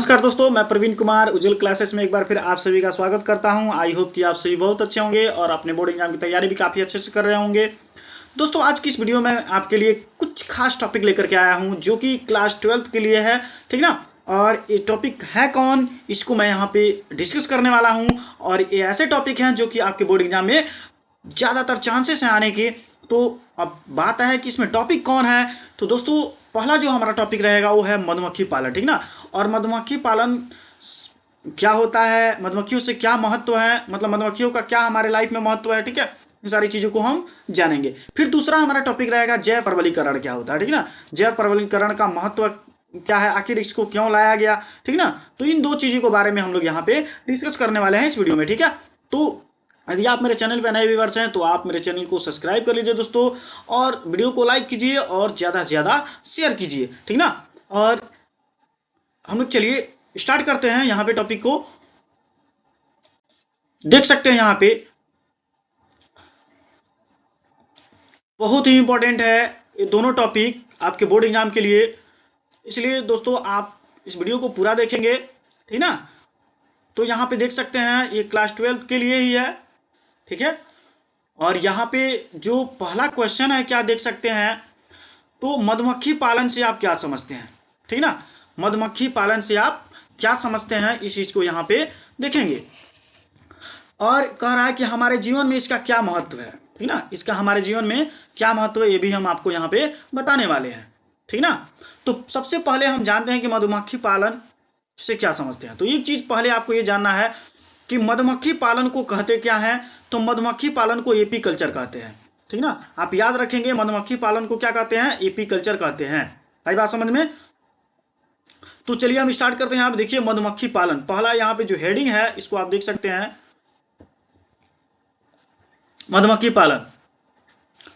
नमस्कार दोस्तों, मैं प्रवीण कुमार उज्जवल क्लासेस में एक बार फिर आप सभी का स्वागत करता हूं। आई होप कि आप सभी बहुत अच्छे होंगे और अपने बोर्ड एग्जाम की तैयारी भी काफ़ी अच्छे से कर रहे होंगे। दोस्तों, आज की इस वीडियो में आपके लिए कुछ खास टॉपिक लेकर के आया हूं जो कि क्लास 12th के लिए है, ठीक ना। और ये टॉपिक है कौन, इसको मैं यहाँ पे डिस्कस करने वाला हूँ। और ये ऐसे टॉपिक हैं जो कि आपके बोर्ड एग्जाम में ज़्यादातर चांसेस हैं आने के। तो अब बात है कि इसमें टॉपिक कौन है। तो दोस्तों, पहला जो हमारा टॉपिक रहेगा वो है मधुमक्खी पालन, ठीक ना। और मधुमक्खी पालन क्या होता है, मधुमक्खियों से क्या महत्व है, मतलब मधुमक्खियों का क्या हमारे लाइफ में महत्व है, ठीक है। इन सारी चीजों को हम जानेंगे। फिर दूसरा हमारा टॉपिक रहेगा जैव प्रबलीकरण क्या होता है, ठीक ना। जैव प्रबलीकरण का महत्व क्या है, आखिर इसको क्यों लाया गया, ठीक ना। तो इन दो चीजों के बारे में हम लोग यहाँ पे डिस्कस करने वाले हैं इस वीडियो में, ठीक है। तो यदि आप मेरे चैनल पर नए व्यूअर्स हैं तो आप मेरे चैनल को सब्सक्राइब कर लीजिए दोस्तों, और वीडियो को लाइक कीजिए और ज्यादा से ज्यादा शेयर कीजिए, ठीक ना। और हम लोग चलिए स्टार्ट करते हैं। यहां पे टॉपिक को देख सकते हैं, यहां पे बहुत ही इंपॉर्टेंट है ये दोनों टॉपिक आपके बोर्ड एग्जाम के लिए। इसलिए दोस्तों आप इस वीडियो को पूरा देखेंगे, ठीक ना। तो यहां पे देख सकते हैं ये क्लास 12 के लिए ही है, ठीक है। और यहां पे जो पहला क्वेश्चन है क्या देख सकते हैं, तो मधुमक्खी पालन से आप क्या समझते हैं, ठीक ना। मधुमक्खी पालन से आप क्या समझते हैं, इस चीज को यहां पे देखेंगे। और कह रहा है कि हमारे जीवन में इसका क्या महत्व है, ठीक ना। इसका हमारे जीवन में क्या महत्व है ये भी हम आपको यहां पे बताने वाले हैं, ठीक ना। तो सबसे पहले हम जानते हैं कि मधुमक्खी पालन से क्या समझते हैं। तो एक चीज पहले आपको ये जानना है कि मधुमक्खी पालन को कहते क्या है। तो मधुमक्खी पालन को एपीकल्चर कहते हैं, ठीक ना। आप याद रखेंगे मधुमक्खी पालन को क्या कहते हैं, एपीकल्चर कहते हैं। आई बात समझ में। तो चलिए हम स्टार्ट करते हैं। आप देखिए मधुमक्खी पालन, पहला यहाँ पे जो हेडिंग है इसको आप देख सकते हैं, मधुमक्खी पालन।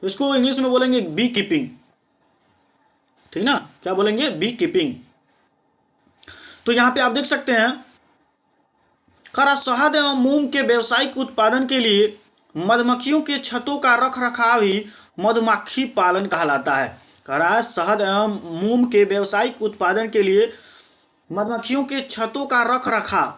तो इसको इंग्लिश में बोलेंगे बी कीपिंग, ठीक ना। क्या बोलेंगे, बी कीपिंग। तो यहां पे आप देख सकते हैं खरा शहद एवं मोम के व्यवसायिक उत्पादन के लिए मधुमक्खियों के छतों का रख रखाव ही मधुमक्खी पालन कहलाता है। खरा शहद एवं मोम के व्यवसायिक उत्पादन के लिए मधुमक्खियों के छतों का रख रखाव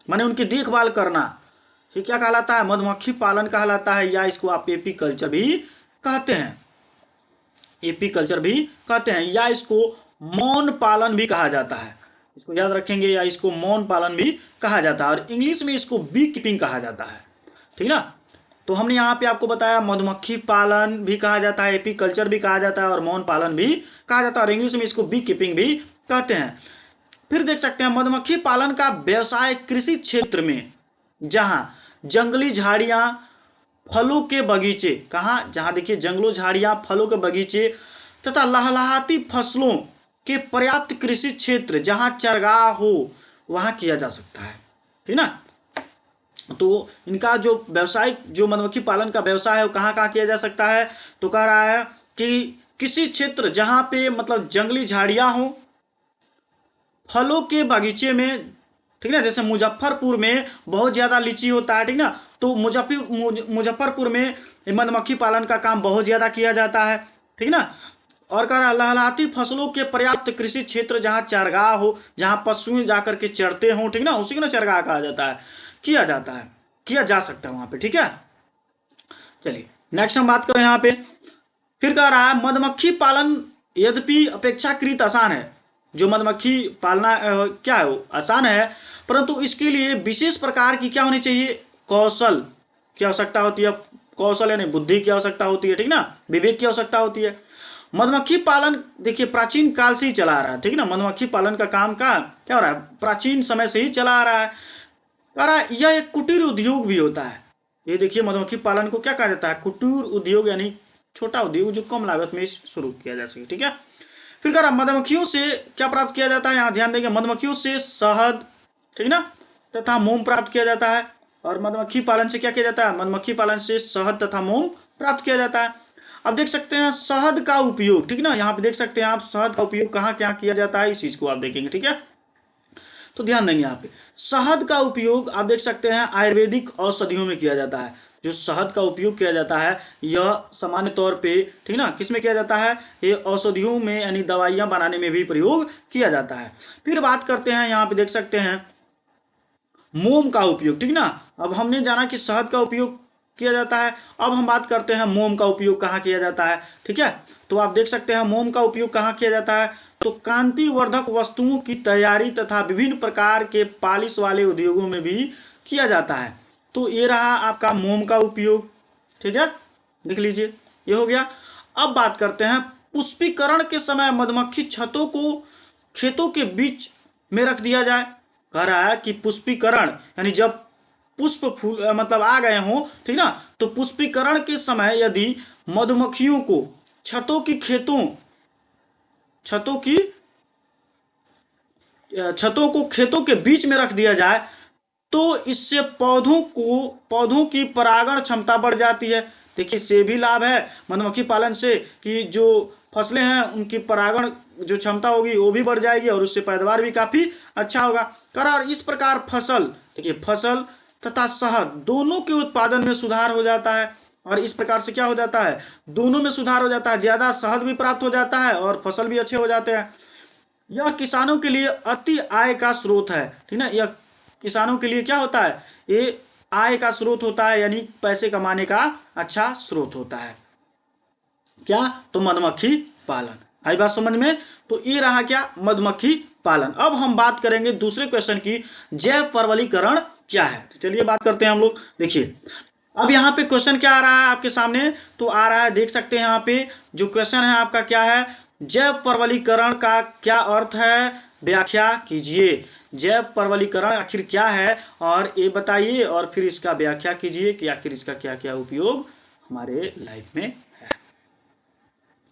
माने उनकी देखभाल करना, ये क्या कहलाता है, मधुमक्खी पालन कहलाता है। या इसको आप एपीकल्चर भी कहते हैं, एपीकल्चर भी कहते हैं, या इसको मौन पालन भी कहा जाता है। इसको याद रखेंगे, या इसको मौन पालन भी कहा जाता है। और इंग्लिश में इसको बी कीपिंग कहा जाता है, ठीक ना। तो हमने यहाँ पे आपको बताया मधुमक्खी पालन भी कहा जाता है, एपीकल्चर भी कहा जाता है और मौन पालन भी कहा जाता है, और इंग्लिश में इसको बी कीपिंग भी कहते हैं। फिर देख सकते हैं मधुमक्खी पालन का व्यवसाय कृषि क्षेत्र में, जहां जंगली झाड़ियां, फलों के बगीचे, कहां, जहां देखिए जंगलों झाड़ियां, फलों के बगीचे तथा लहलहाती फसलों के पर्याप्त कृषि क्षेत्र, जहां चरगाह हो, वहां किया जा सकता है, ठीक ना। तो इनका जो व्यवसाय, जो मधुमक्खी पालन का व्यवसाय है वो कहां कहां किया जा सकता है। तो कह रहा है कि किसी क्षेत्र जहां पे मतलब जंगली झाड़ियां हो, फलों के बगीचे में, ठीक ना। जैसे मुजफ्फरपुर में बहुत ज्यादा लीची होता है, ठीक ना। तो मुजफ्फरपुर में मधुमक्खी पालन का काम बहुत ज्यादा किया जाता है, ठीक ना। और कह रहा है लहलहाती फसलों के पर्याप्त कृषि क्षेत्र, जहां चरगाह हो, जहां पशु जाकर के चरते हो, ठीक ना, उसी को ना चरगाह कहा जाता है, किया जाता है, किया जा सकता है वहां पे, ठीक है। चलिए नेक्स्ट हम बात करें यहाँ पे। फिर कह रहा है मधुमक्खी पालन यद्यपि अपेक्षाकृत आसान है। जो मधुमक्खी पालना क्या है, वो आसान है, परंतु इसके लिए विशेष प्रकार की क्या होनी चाहिए, कौशल की आवश्यकता होती है। कौशल यानी बुद्धि की आवश्यकता होती है, ठीक ना, विवेक की आवश्यकता होती है। मधुमक्खी पालन देखिए प्राचीन काल से ही चला आ रहा है, ठीक ना। मधुमक्खी पालन का काम का क्या हो रहा है, प्राचीन समय से ही चला आ रहा है। कह रहा है यह एक कुटीर उद्योग भी होता है। ये देखिए मधुमक्खी पालन को क्या कहा जाता है, कुटीर उद्योग, यानी छोटा उद्योग जो कम लागत में शुरू किया जा सके, ठीक है। फिर कह रहा मधुमक्खियों से क्या प्राप्त किया जाता है, यहां ध्यान देंगे, मधुमक्खियों से शहद, ठीक ना, तथा मोम प्राप्त किया जाता है। और मधुमक्खी पालन से क्या किया जाता है, मधुमक्खी पालन से शहद तथा मोम प्राप्त किया जाता है। अब देख सकते हैं शहद का उपयोग, ठीक ना, यहाँ पे देख सकते हैं आप शहद का उपयोग कहाँ क्या किया जाता है, इस चीज को आप देखेंगे, ठीक है। तो ध्यान देंगे यहाँ पे शहद का उपयोग आप देख सकते हैं आयुर्वेदिक औषधियों में किया जाता है। जो शहद का उपयोग किया जाता है यह सामान्य तौर पे, ठीक ना, किसमें किया जाता है, ये औषधियों में यानी दवाइयां बनाने में भी प्रयोग किया जाता है। फिर बात करते हैं, यहाँ पे देख सकते हैं मोम का उपयोग, ठीक ना। अब हमने जाना कि शहद का उपयोग किया जाता है, अब हम बात करते हैं मोम का उपयोग कहाँ किया जाता है, ठीक है। तो आप देख सकते हैं मोम का उपयोग कहाँ किया जाता है, तो कांतिवर्धक वस्तुओं की तैयारी तथा विभिन्न प्रकार के पॉलिश वाले उद्योगों में भी किया जाता है। तो ये रहा आपका मोम का उपयोग, ठीक है, लिख लीजिए, ये हो गया। अब बात करते हैं पुष्पीकरण के समय मधुमक्खी छतों को खेतों के बीच में रख दिया जाए। कह रहा है कि पुष्पीकरण यानी जब पुष्प फूल मतलब आ गए हों, ठीक ना, तो पुष्पीकरण के समय यदि मधुमक्खियों को छतों को खेतों के बीच में रख दिया जाए तो इससे पौधों की परागण क्षमता बढ़ जाती है। देखिए इससे भी लाभ है मधुमक्खी पालन से कि जो फसलें हैं उनकी परागण जो क्षमता होगी वो भी बढ़ जाएगी और उससे पैदावार भी काफी अच्छा होगा। करार इस प्रकार फसल तथा शहद दोनों के उत्पादन में सुधार हो जाता है और इस प्रकार से क्या हो जाता है, दोनों में सुधार हो जाता है, ज्यादा शहद भी प्राप्त हो जाता है और फसल भी अच्छे हो जाते हैं। यह किसानों के लिए अति आय का स्रोत है, ठीक ना, यह किसानों के लिए क्या होता है, ये आय का स्रोत होता है यानी पैसे कमाने का अच्छा स्रोत होता है। क्या, तो मधुमक्खी पालन। आई बात समझ में। तो ये रहा क्या, मधुमक्खी पालन। अब हम बात करेंगे दूसरे क्वेश्चन की, जैव परवलीकरण क्या है। तो चलिए बात करते हैं हम लोग। देखिए अब यहाँ पे क्वेश्चन क्या आ रहा है आपके सामने, तो आ रहा है देख सकते हैं यहाँ पे जो क्वेश्चन है आपका क्या है, जैव परवलीकरण का क्या अर्थ है, व्याख्या कीजिए। जैव परवलीकरण आखिर क्या है और ये बताइए और फिर इसका व्याख्या कीजिए कि आखिर इसका क्या क्या उपयोग हमारे लाइफ में है।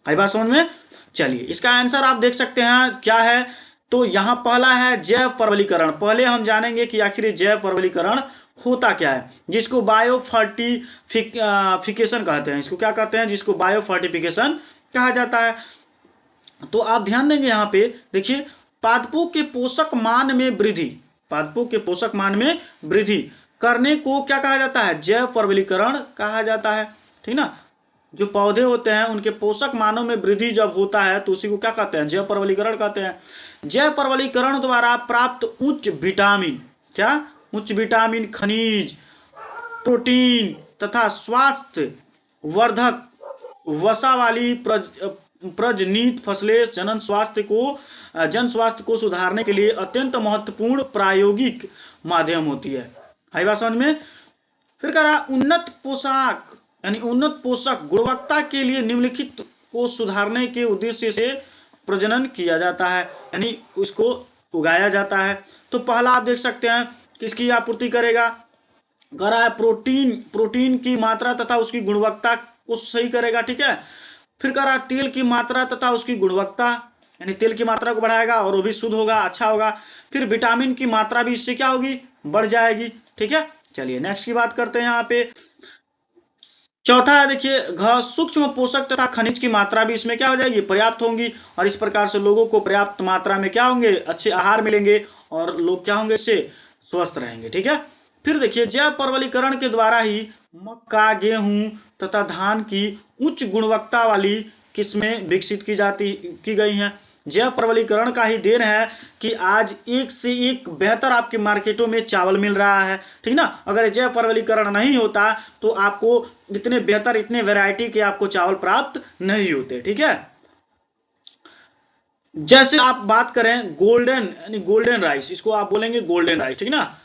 आई बात समझ में। चलिए इसका आंसर आप देख सकते हैं क्या है, तो यहां पहला है जैव परवलीकरण। पहले हम जानेंगे कि आखिर जैव परवलीकरण होता क्या है, जिसको बायोफर्टिफिकेशन कहते हैं। इसको क्या कहते हैं, जिसको बायोफर्टिफिकेशन कहा जाता है। तो आप ध्यान देंगे यहाँ पे देखिए, पादपों के पोषक मान में वृद्धि करने को क्या कहा जाता है, जैव परवलीकरण कहा जाता है, ठीक ना। जो पौधे होते हैं उनके पोषक मानों में वृद्धि जब होता है तो उसी को क्या कहते हैं, जैव परवलीकरण कहते हैं। जैव परवलीकरण द्वारा प्राप्त उच्च विटामिन, खनिज, प्रोटीन तथा स्वास्थ्य वर्धक वसा वाली प्रजनीत फसलें जन स्वास्थ्य को सुधारने के लिए अत्यंत महत्वपूर्ण प्रायोगिक माध्यम होती है। आई बात समझ में। फिर कह रहा उन्नत पोषक गुणवत्ता के लिए निम्नलिखित को सुधारने के उद्देश्य से प्रजनन किया जाता है, यानी उसको उगाया जाता है। तो पहला आप देख सकते हैं किसकी आपूर्ति करेगा, कह रहा है प्रोटीन की मात्रा तथा उसकी गुणवत्ता को सही करेगा, ठीक है। फिर कह रहा है तेल की मात्रा तथा उसकी गुणवत्ता, यानी तेल की मात्रा को बढ़ाएगा और वो भी शुद्ध होगा, अच्छा होगा। फिर विटामिन की मात्रा भी इससे क्या होगी, बढ़ जाएगी, ठीक है। चलिए नेक्स्ट की बात करते हैं। यहाँ पे चौथा है देखिए, सूक्ष्म पोषक तथा खनिज की मात्रा भी इसमें क्या हो जाएगी, पर्याप्त होंगी और इस प्रकार से लोगों को पर्याप्त मात्रा में क्या होंगे, अच्छे आहार मिलेंगे और लोग क्या होंगे, इससे स्वस्थ रहेंगे, ठीक है। फिर देखिए जैव परवलीकरण के द्वारा ही मक्का, गेहूं तथा धान की उच्च गुणवत्ता वाली किस्में विकसित की गई हैं। जैव परवलीकरण का ही देन है कि आज एक से एक बेहतर आपके मार्केटों में चावल मिल रहा है, ठीक ना। अगर जैव परवलीकरण नहीं होता तो आपको इतने बेहतर, इतने वैरायटी के आपको चावल प्राप्त नहीं होते, ठीक है। जैसे आप बात करें गोल्डन राइस, इसको आप बोलेंगे गोल्डन राइस, ठीक ना।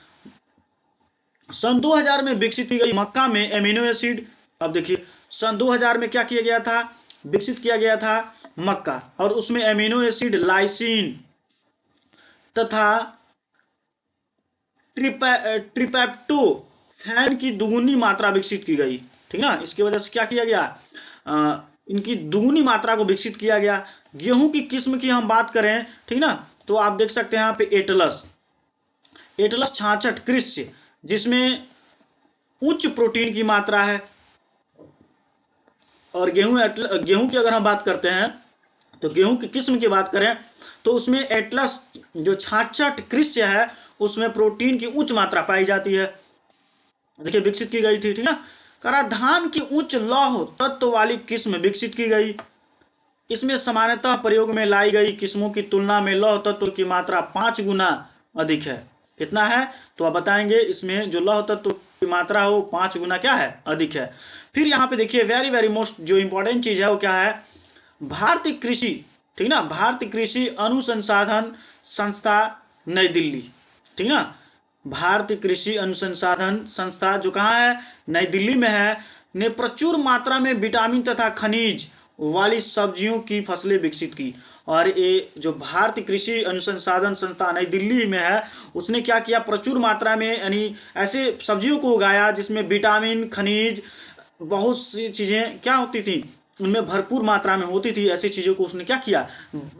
सन 2000 में विकसित की गई मक्का में एमिनो एसिड, अब देखिए सन 2000 में क्या किया गया था, विकसित किया गया था मक्का, और उसमें एमिनो एसिड लाइसिन तथा ट्रिपेप्टोफैन की दुगुनी मात्रा विकसित की गई, ठीक ना। इसकी वजह से क्या किया गया, इनकी दुगुनी मात्रा को विकसित किया गया। गेहूं की किस्म की हम बात करें, ठीक ना, तो आप देख सकते हैं यहाँ पे एटलस 66 कृष्य, जिसमें उच्च प्रोटीन की मात्रा है। और गेहूं की अगर हम बात करते हैं तो गेहूं की किस्म की बात करें तो उसमें एटलस जो 66 कृष्य है उसमें प्रोटीन की उच्च मात्रा पाई जाती है, देखिए विकसित की गई थी, ठीक है। कराधान की उच्च लौह तत्व वाली किस्म विकसित की गई। इसमें सामान्यतः प्रयोग में लाई गई किस्मों की तुलना में लौह तत्व की मात्रा 5 गुना अधिक है। कितना है तो आप बताएंगे, इसमें जो लौह तत्व की मात्रा है वो 5 गुना क्या है, अधिक है। फिर यहाँ पे देखिए वेरी वेरी मोस्ट जो इंपॉर्टेंट चीज है वो क्या है, भारतीय कृषि, ठीक ना, भारतीय कृषि अनुसंधान संस्था नई दिल्ली, ठीक ना, भारतीय कृषि अनुसंधान संस्था जो कहाँ है, नई दिल्ली में है, ने प्रचुर मात्रा में विटामिन तथा खनिज वाली सब्जियों की फसलें विकसित की। और ये जो भारतीय कृषि अनुसंधान संस्था नई दिल्ली में है उसने क्या किया, प्रचुर मात्रा में यानी ऐसे सब्जियों को उगाया जिसमें विटामिन खनिज बहुत सी चीजें क्या होती थी, उनमें भरपूर मात्रा में होती थी। ऐसी चीजों को उसने क्या किया,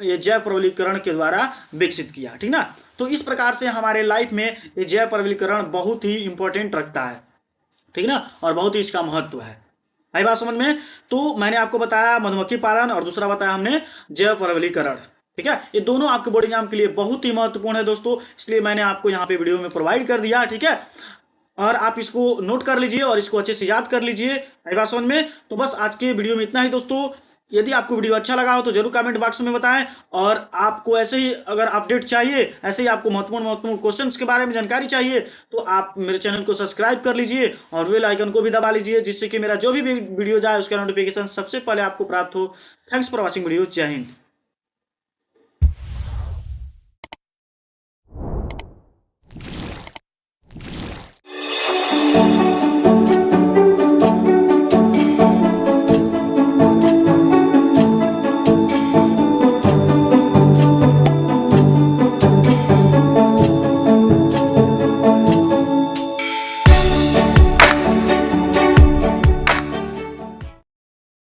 ये जैव प्रवलीकरण के द्वारा विकसित किया, ठीक ना। तो इस प्रकार से हमारे लाइफ में ये जैव प्रवलीकरण बहुत ही इंपॉर्टेंट रखता है, ठीक ना, और बहुत ही इसका महत्व है। आई बात समझ में। तो मैंने आपको बताया मधुमक्खी पालन और दूसरा बताया हमने जैव प्रवलीकरण, ठीक है। ये दोनों आपके बोर्ड एग्जाम के लिए बहुत ही महत्वपूर्ण है दोस्तों, इसलिए मैंने आपको यहाँ पे वीडियो में प्रोवाइड कर दिया, ठीक है। और आप इसको नोट कर लीजिए और इसको अच्छे से याद कर लीजिए। आई बात समझ में। तो बस आज के वीडियो में इतना ही दोस्तों। यदि आपको वीडियो अच्छा लगा हो तो जरूर कमेंट बॉक्स में बताएं, और आपको ऐसे ही अगर अपडेट चाहिए, ऐसे ही आपको महत्वपूर्ण क्वेश्चंस के बारे में जानकारी चाहिए तो आप मेरे चैनल को सब्सक्राइब कर लीजिए और बेल आइकन को भी दबा लीजिए, जिससे कि मेरा जो भी वीडियो जाए उसका नोटिफिकेशन सबसे पहले आपको प्राप्त हो। Thanks for watching video. जय हिंद।